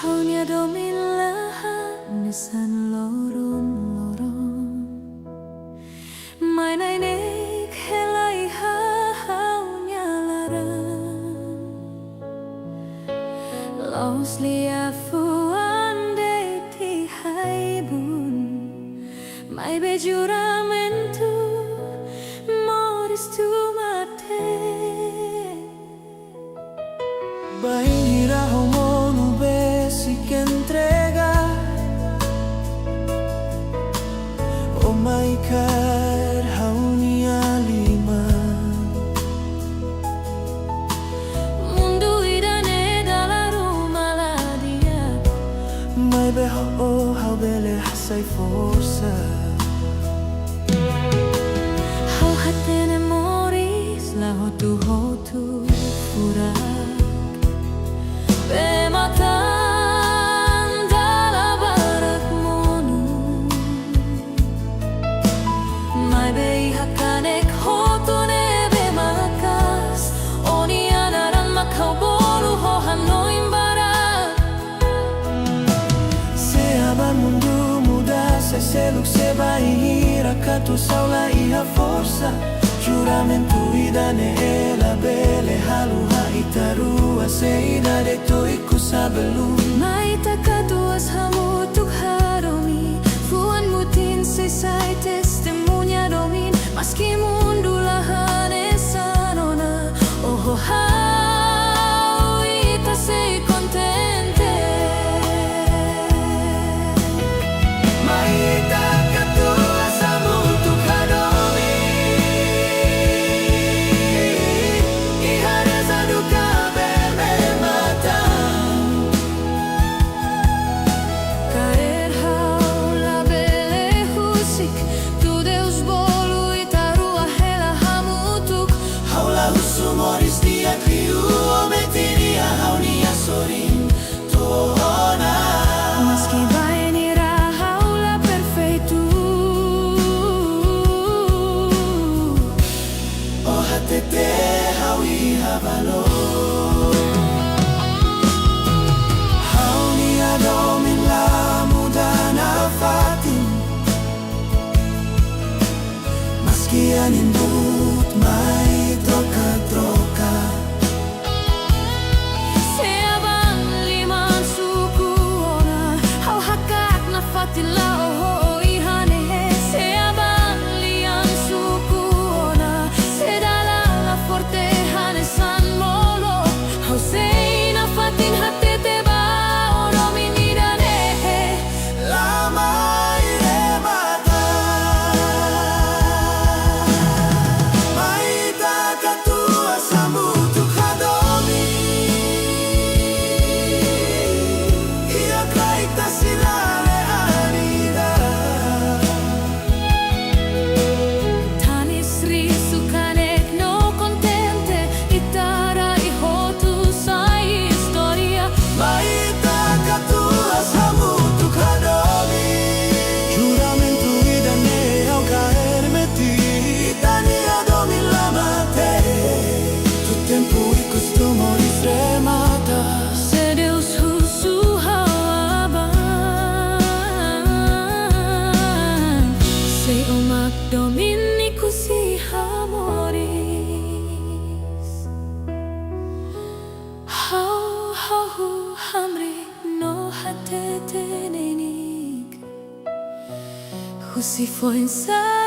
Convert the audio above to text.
Haunya domilahan nisan loron-loron Mai nainik helai haunya larang Laos lia fuande ti hai bun Mai be juramento moris tu mate Bahira homo besi que entrega Oh my God, haunia lima Mundo idane dalla Roma la dia Mai beho oh how bele hasai força Hau hatene moris la hotu fura Pematan dalla barak monu Mai bei hakanek hotone be makas Oni anaran makau bolu ho hanoin barak Se aban mundo muda se seluk se bahira katu saula iha força Juramento idane ela bele haluha itarua se idade toiku sabelum Mai takatuas hamutuk haromi Fuan mutin se sai testemunha domin Maski mundo lahane sanona Oh hau ita sei contente Mai ita katua samutu kadomi Ihareza duka bebe mata Caer hau la bele husik Tu Deus bolu ita rua hela hamutuk Haula husu moris dia kriu ometinia haunia sorin tohona Maski vai nira haula perfeito Oh hatete haui havalo Haunia domin la mudana fatin Maski animbut mai troca Se abang liman suku ona Hau hakak na fatila oho ihane Se abang lian suku ona Se dala la forte hane san molo Hau sei na fatin hatete ba oro minirane Lama ire mata Maita katua samutu kadomi Ia kaita silale arida Tanis risukanek no contente Itara i hotu sai historia Maita katua samutu kadomi Juramento idane ao caer meti Idania domi lamate Tu tempo e costumo remata Se Deus husu hawaban Se umak dominiku si hamoris Hau hamri no hatete nenik Husi foi inside